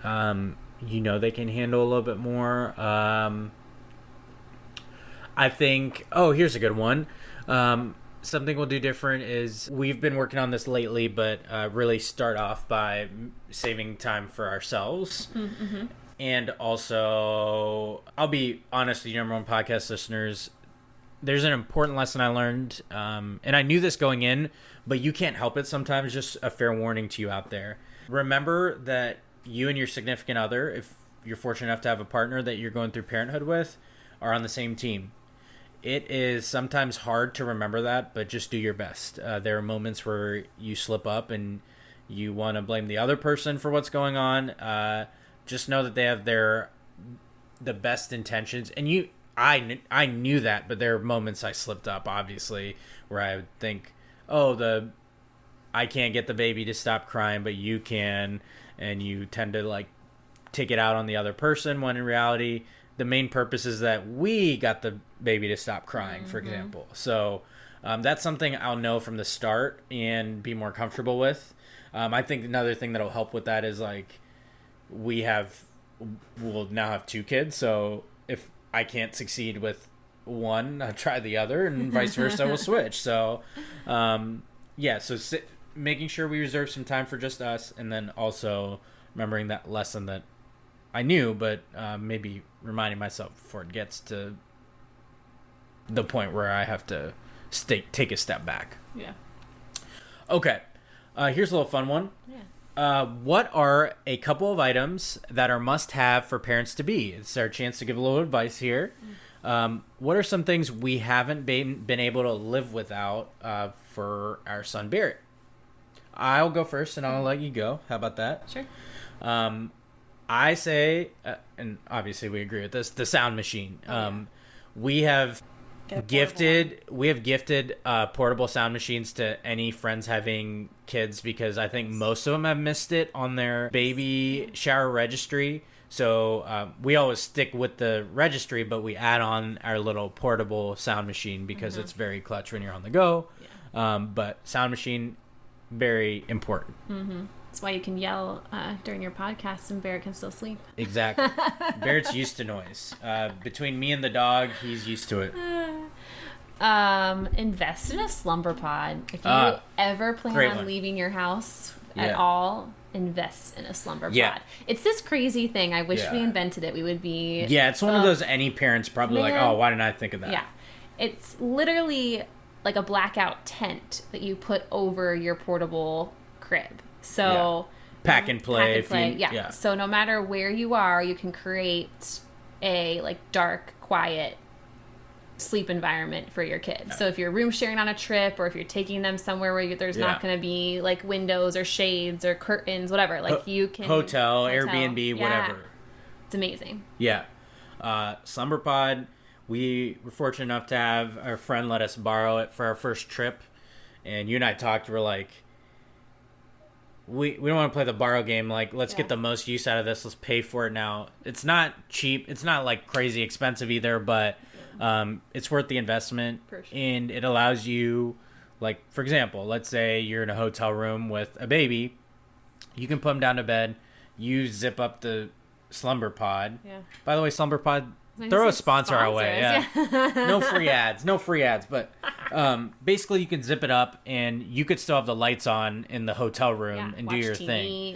they can handle a little bit more. I think here's a good one. Something we'll do different is we've been working on this lately, but really start off by saving time for ourselves. Mm-hmm. And also, I'll be honest with you, number one podcast listeners, there's an important lesson I learned, and I knew this going in, but you can't help it sometimes. Just a fair warning to you out there. Remember that you and your significant other, if you're fortunate enough to have a partner that you're going through parenthood with, are on the same team. It is sometimes hard to remember that, but just do your best. There are moments where you slip up and you want to blame the other person for what's going on. Just know that they have the best intentions, and I knew that, but there are moments I slipped up, obviously, where I would think, I can't get the baby to stop crying, but you can, and you tend to like take it out on the other person, when in reality the main purpose is that we got the baby to stop crying, for example. So that's something I'll know from the start and be more comfortable with. I think another thing that'll help with that is like we'll now have 2 kids, so if I can't succeed with one, I'll try the other, and vice versa, we'll switch. So making sure we reserve some time for just us, and then also remembering that lesson that I knew, but maybe reminding myself before it gets to the point where I have to take a step back. Yeah. Okay. Here's a little fun one. Yeah. What are a couple of items that are must-have for parents-to-be? It's our chance to give a little advice here. What are some things we haven't been able to live without for our son Barrett? I'll go first, and I'll let you go. How about that? Sure. I say, and obviously we agree with this, the sound machine. We have gifted portable sound machines to any friends having kids, because I think most of them have missed it on their baby shower registry. So we always stick with the registry, but we add on our little portable sound machine because it's very clutch when you're on the go. Yeah. But sound machine, very important. That's why you can yell during your podcast and Barrett can still sleep. Exactly. Barrett's used to noise. Between me and the dog, he's used to it. Invest in a slumber pod. If you ever plan on leaving your house at all, invest in a slumber pod. It's this crazy thing. I wish we invented it. We would be... Yeah, it's one of those any parents probably like, oh, why didn't I think of that? Yeah. It's literally like a blackout tent that you put over your portable crib. So pack and play. Yeah. So no matter where you are, you can create a like dark, quiet sleep environment for your kids. So if you're room sharing on a trip, or if you're taking them somewhere where there's not going to be like windows or shades or curtains, whatever, like you can hotel, Airbnb, whatever. It's amazing. Yeah. Slumber pod. We were fortunate enough to have our friend let us borrow it for our first trip, and you and I talked. We're like, we don't want to play the borrow game. Like, let's get the most use out of this. Let's pay for it now. It's not cheap. It's not like crazy expensive either, but it's worth the investment. For sure. And it allows you, like, for example, let's say you're in a hotel room with a baby. You can put them down to bed. You zip up the slumber pod. Yeah. By the way, slumber pod, throw a sponsor our way. Yeah. No free ads. But basically, you can zip it up, and you could still have the lights on in the hotel room and do your TV,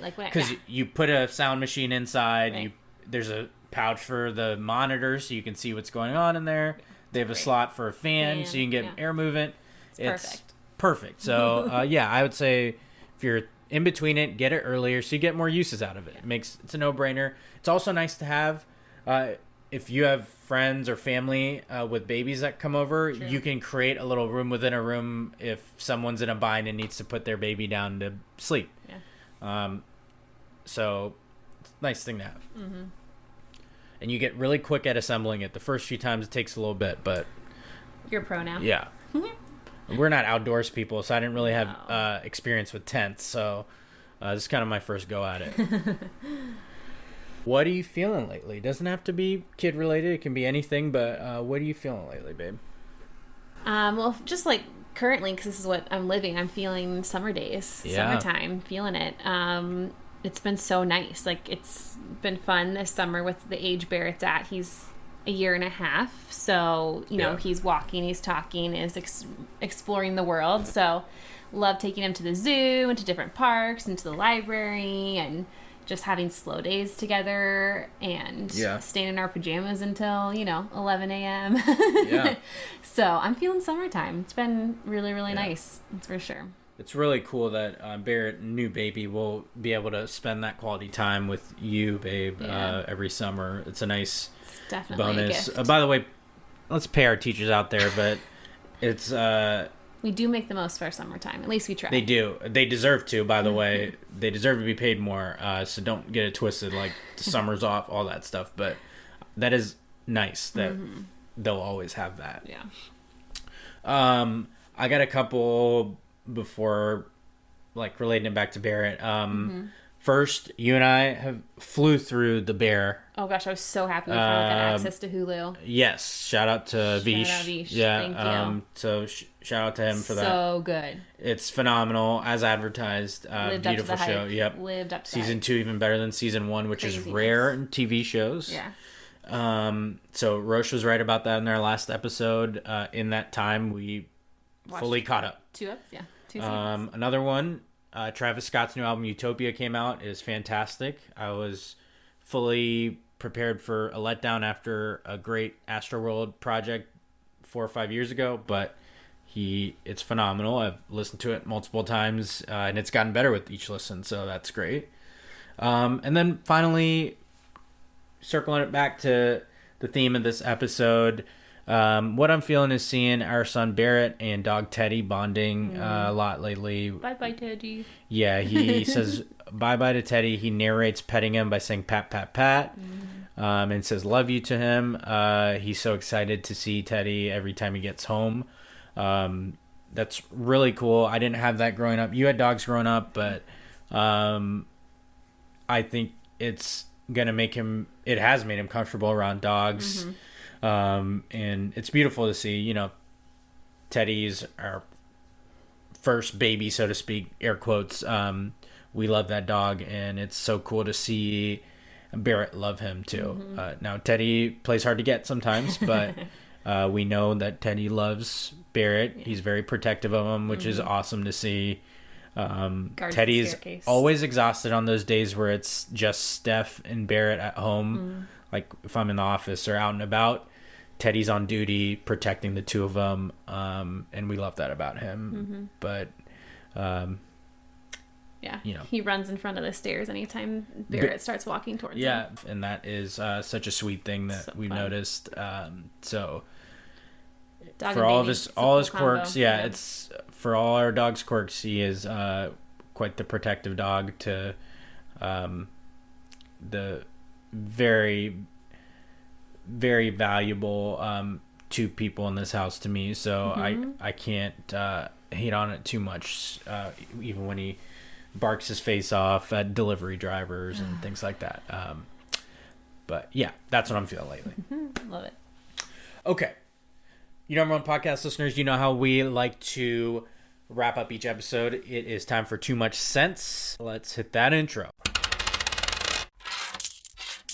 thing. Because you put a sound machine inside. Right. There's a pouch for the monitor, so you can see what's going on in there. They have a slot for a fan, so you can get air movement. It's perfect. So I would say if you're in between it, get it earlier so you get more uses out of it. It's a no-brainer. It's also nice to have. If you have friends or family with babies that come over, you can create a little room within a room if someone's in a bind and needs to put their baby down to sleep. Yeah. So it's a nice thing to have. Mm-hmm. And you get really quick at assembling it. The first few times it takes a little bit, but... You're a pro now. Yeah. We're not outdoors people, so I didn't really have experience with tents. So this is kind of my first go at it. What are you feeling lately? It doesn't have to be kid related. It can be anything, but what are you feeling lately, babe? Well, just like currently, because this is what I'm living, I'm feeling summer days, summertime, feeling it. It's been so nice. Like, it's been fun this summer with the age Barrett's at. He's a year and a half, so you know he's walking, he's talking, is exploring the world. So love taking him to the zoo and to different parks and to the library, and just having slow days together, and staying in our pajamas until 11 a.m. So I'm feeling summertime. It's been really nice. That's for sure. It's really cool that Barrett, new baby, will be able to spend that quality time with you, babe, every summer. It's a nice bonus. By the way, let's pay our teachers out there, but it's... we do make the most of our summertime. At least we try. They do. They deserve to, by the way. They deserve to be paid more, so don't get it twisted, like the summer's off, all that stuff. But that is nice that they'll always have that. Yeah. I got a couple... before, like, relating it back to Barrett. First, you and I have flew through The Bear. Oh gosh, I was so happy we finally got access to Hulu. Yes, shout out to Vish. Shout out Vish. Yeah, Thank you. So shout out to him for that. So good. It's phenomenal as advertised. Lived Beautiful up to the show. hype. Yep. Lived up to Season the 2 even better than season 1, which is Craziness. rare in TV shows. Yeah. So Roche was right about that in their last episode. In that time, we fully caught up. 2 up? Yeah. 2 seasons. Another one, Travis Scott's new album Utopia came out. Is fantastic. I was fully prepared for a letdown after a great Astroworld project 4 or 5 years ago, but it's phenomenal. I've listened to it multiple times, and it's gotten better with each listen, so that's great. And then finally, circling it back to the theme of this episode, what I'm feeling is seeing our son Barrett and dog Teddy bonding a lot lately. Bye-bye, Teddy. Yeah, he says bye-bye to Teddy. He narrates petting him by saying pat, pat, pat, and says love you to him. He's so excited to see Teddy every time he gets home. That's really cool. I didn't have that growing up. You had dogs growing up, but I think it's gonna make him. It has made him comfortable around dogs, and it's beautiful to see. You know, Teddy's our first baby, so to speak, air quotes. We love that dog, and it's so cool to see Barrett love him too. Now Teddy plays hard to get sometimes, but we know that Teddy loves Barrett. He's very protective of him, which is awesome to see. Teddy's always exhausted on those days where it's just Steph and Barrett at home. Like if I'm in the office or out and about, Teddy's on duty protecting the two of them, and we love that about him. But yeah, you know, he runs in front of the stairs anytime Barrett starts walking towards him. Yeah, and that is such a sweet thing that we've noticed. So Dog for and all baby, of his it's a all cool his quirks, combo. yeah, it's for all our dog's quirks. He is quite the protective dog to the very, very valuable two people in this house to me. So I can't hate on it too much, even when he barks his face off at delivery drivers and things like that. But yeah, that's what I'm feeling lately. Love it. Okay. You number one podcast listeners, you know how we like to wrap up each episode. It is time for Too Much Sense. Let's hit that intro.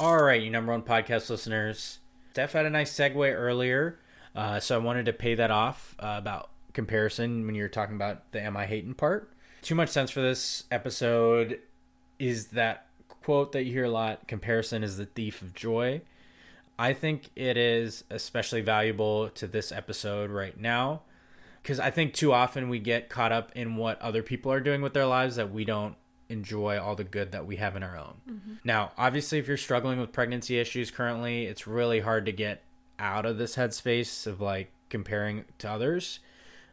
All right, you number one podcast listeners. Steph had a nice segue earlier, so I wanted to pay that off about comparison when you were talking about the am I hating part. Too Much Sense for this episode is that quote that you hear a lot, comparison is the thief of joy. I think it is especially valuable to this episode right now because I think too often we get caught up in what other people are doing with their lives that we don't enjoy all the good that we have in our own. Now, obviously, if you're struggling with pregnancy issues currently, it's really hard to get out of this headspace of like comparing to others.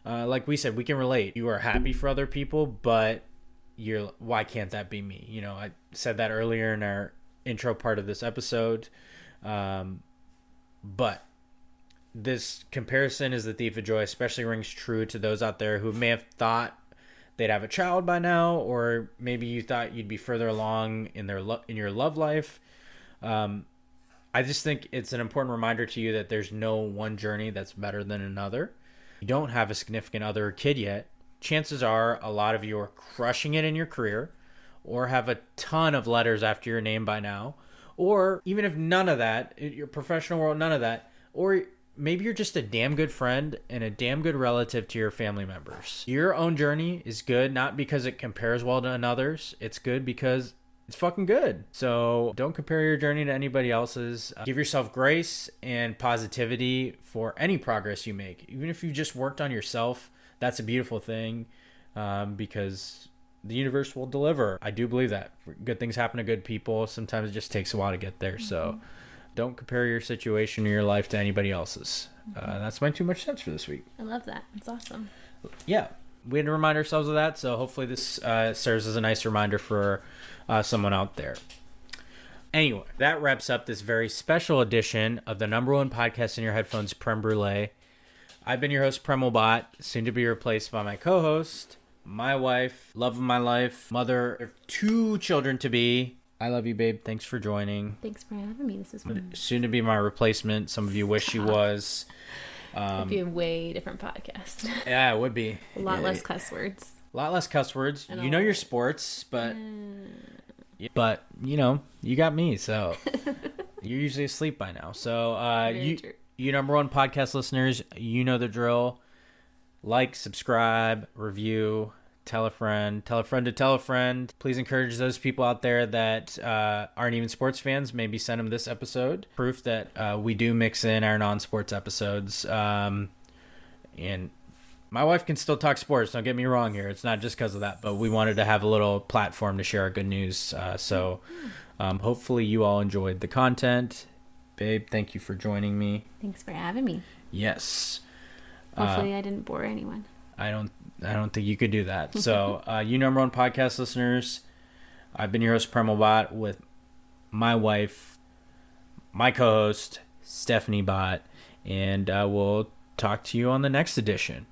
Like we said, we can relate. You are happy for other people, but why can't that be me? You know, I said that earlier in our intro part of this episode. But this comparison is the thief of joy, especially rings true to those out there who may have thought they'd have a child by now, or maybe you thought you'd be further along in your love life. I just think it's an important reminder to you that there's no one journey that's better than another. You don't have a significant other or kid yet. Chances are a lot of you are crushing it in your career or have a ton of letters after your name by now. Or even if none of that, your professional world, none of that, or maybe you're just a damn good friend and a damn good relative to your family members. Your own journey is good, not because it compares well to another's. It's good because it's fucking good. So don't compare your journey to anybody else's. Give yourself grace and positivity for any progress you make. Even if you just worked on yourself, that's a beautiful thing because the universe will deliver. I do believe that. Good things happen to good people. Sometimes it just takes a while to get there. So don't compare your situation or your life to anybody else's. That's my Too Much Sense for this week. I love that. It's awesome. Yeah. We had to remind ourselves of that. So hopefully this serves as a nice reminder for someone out there. Anyway, that wraps up this very special edition of the number one podcast in your headphones, Prem Brulee. I've been your host, Premal Bot, soon to be replaced by my co-host, my wife, love of my life, mother of 2 children to be. I love you, babe. Thanks for joining. Thanks for having me. This is fun. Soon to be my replacement. Some of you wish she was. It'd be a way different podcast. Yeah, it would be. A lot less cuss words. A lot less cuss words. And You know your sports, but you know, you got me, so you're usually asleep by now. So you number one podcast listeners, you know the drill. Like, subscribe, review, tell a friend to tell a friend. Please encourage those people out there that aren't even sports fans. Maybe send them this episode. Proof that we do mix in our non-sports episodes. And my wife can still talk sports. Don't get me wrong here. It's not just because of that, but we wanted to have a little platform to share our good news. So hopefully you all enjoyed the content. Babe, thank you for joining me. Thanks for having me. Yes. Hopefully I didn't bore anyone. I don't think you could do that. So, you number one podcast listeners, I've been your host, Premal Bot, with my wife, my co-host, Stephanie Bot, and we'll talk to you on the next edition.